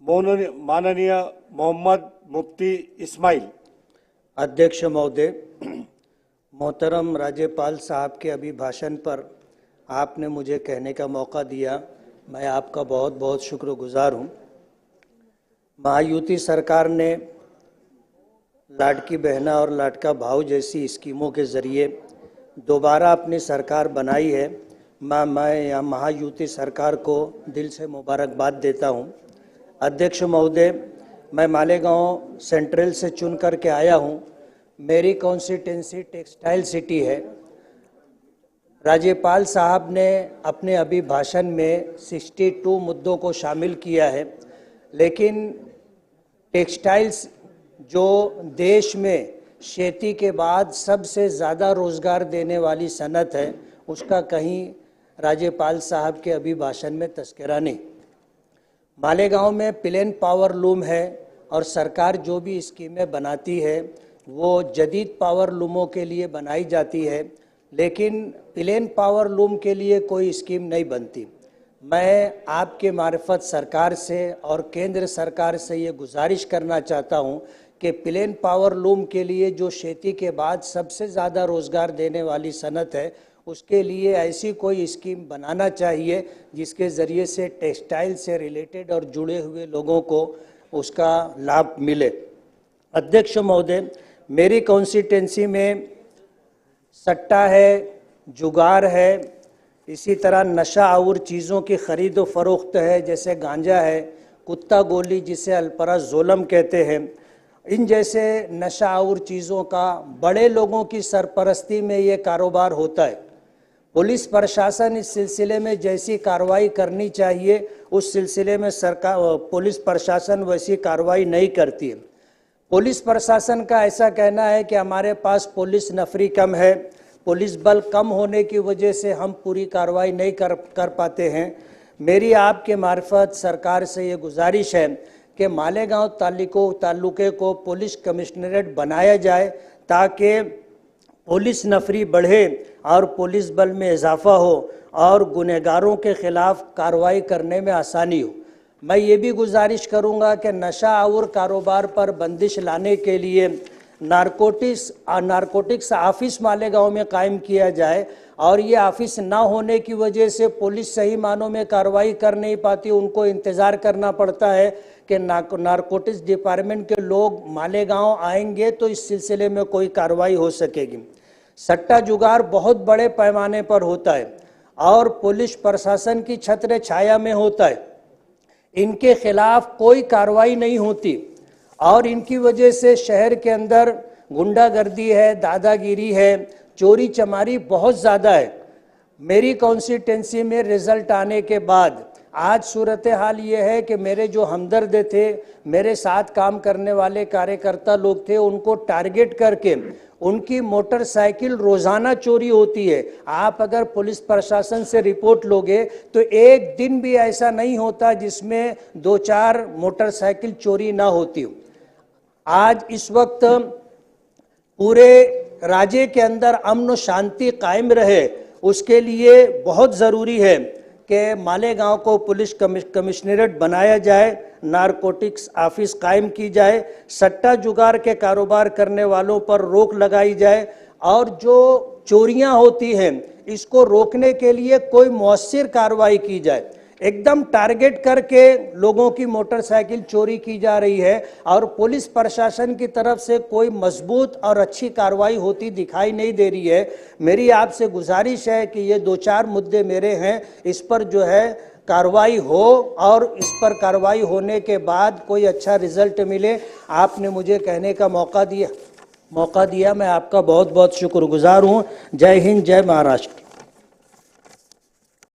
माननीय मोहम्मद मुफ्ती इस्माइल। अध्यक्ष महोदय, मोहतरम राज्यपाल साहब के अभिभाषण पर आपने मुझे कहने का मौका दिया, मैं आपका बहुत बहुत शुक्रगुजार हूँ। महायुति सरकार ने लाडकी बहना और लाडका भाऊ जैसी स्कीमों के ज़रिए दोबारा अपनी सरकार बनाई है। मैं यहाँ महायुति सरकार को दिल से मुबारकबाद देता हूँ। अध्यक्ष महोदय, मैं मालेगांव सेंट्रल से चुन करके आया हूँ। मेरी कॉन्स्टिट्यूंसी टेक्सटाइल सिटी है। राज्यपाल साहब ने अपने अभिभाषण में 62 मुद्दों को शामिल किया है, लेकिन टेक्सटाइल्स जो देश में खेती के बाद सबसे ज़्यादा रोज़गार देने वाली सनत है, उसका कहीं राज्यपाल साहब के अभिभाषण में तस्करा नहीं। मालेगांव में प्लेन पावर लूम है और सरकार जो भी स्कीमें बनाती है वो जदीद पावर लूमों के लिए बनाई जाती है, लेकिन प्लेन पावर लूम के लिए कोई स्कीम नहीं बनती। मैं आपके मार्फत सरकार से और केंद्र सरकार से ये गुजारिश करना चाहता हूँ कि प्लेन पावर लूम के लिए जो खेती के बाद सबसे ज़्यादा रोज़गार देने वाली सनत है, उसके लिए ऐसी कोई स्कीम बनाना चाहिए जिसके ज़रिए से टेक्सटाइल से रिलेटेड और जुड़े हुए लोगों को उसका लाभ मिले। अध्यक्ष महोदय, मेरी कॉन्स्टिट्यूंसी में सट्टा है, जुगार है, इसी तरह नशा और चीज़ों की ख़रीद व फरोख्त है, जैसे गांजा है, कुत्ता गोली जिसे अल्पराज़ोलम कहते हैं। इन जैसे नशा और चीज़ों का बड़े लोगों की सरपरस्ती में ये कारोबार होता है। पुलिस प्रशासन इस सिलसिले में जैसी कार्रवाई करनी चाहिए उस सिलसिले में पुलिस प्रशासन वैसी कार्रवाई नहीं करती है। पुलिस प्रशासन का ऐसा कहना है कि हमारे पास पुलिस नफरी कम है, पुलिस बल कम होने की वजह से हम पूरी कार्रवाई नहीं कर पाते हैं। मेरी आपके मार्फत सरकार से ये गुजारिश है कि मालेगांव तालुके को पुलिस कमिश्नरेट बनाया जाए ताकि पुलिस नफरी बढ़े और पुलिस बल में इजाफा हो और गुनहगारों के खिलाफ कार्रवाई करने में आसानी हो। मैं ये भी गुजारिश करूँगा कि नशा और कारोबार पर बंदिश लाने के लिए नारकोटिक्स ऑफिस मालेगांव में कायम किया जाए और ये ऑफिस ना होने की वजह से पुलिस सही मानों में कार्रवाई कर नहीं पाती। उनको इंतज़ार करना पड़ता है कि नारकोटिक्स डिपार्टमेंट के लोग मालेगांव आएंगे तो इस सिलसिले में कोई कार्रवाई हो सकेगी। सट्टा जुगार बहुत बड़े पैमाने पर होता है और पुलिस प्रशासन की छत्र छाया में होता है। इनके खिलाफ कोई कार्रवाई नहीं होती और इनकी वजह से शहर के अंदर गुंडागर्दी है, दादागिरी है, चोरी चमारी बहुत ज़्यादा है। मेरी कॉन्स्टिट्यूंसी में रिजल्ट आने के बाद आज सूरत हाल ये है कि मेरे जो हमदर्द थे, मेरे साथ काम करने वाले कार्यकर्ता लोग थे, उनको टारगेट करके उनकी मोटरसाइकिल रोज़ाना चोरी होती है। आप अगर पुलिस प्रशासन से रिपोर्ट लोगे तो एक दिन भी ऐसा नहीं होता जिसमें 2-4 मोटरसाइकिल चोरी ना होती हो। आज इस वक्त पूरे राज्य के अंदर अमन और शांति कायम रहे, उसके लिए बहुत ज़रूरी है कि मालेगांव को पुलिस कमिश्नरेट बनाया जाए, नारकोटिक्स ऑफिस कायम की जाए, सट्टा जुगार के कारोबार करने वालों पर रोक लगाई जाए और जो चोरियां होती हैं इसको रोकने के लिए कोई मौसर कार्रवाई की जाए। एकदम टारगेट करके लोगों की मोटरसाइकिल चोरी की जा रही है और पुलिस प्रशासन की तरफ से कोई मजबूत और अच्छी कार्रवाई होती दिखाई नहीं दे रही है। मेरी आपसे गुजारिश है कि ये 2-4 मुद्दे मेरे हैं, इस पर जो है कार्रवाई हो और इस पर कार्रवाई होने के बाद कोई अच्छा रिजल्ट मिले। आपने मुझे कहने का मौका दिया, मैं आपका बहुत बहुत शुक्रगुजार हूँ। जय हिंद, जय महाराष्ट्र।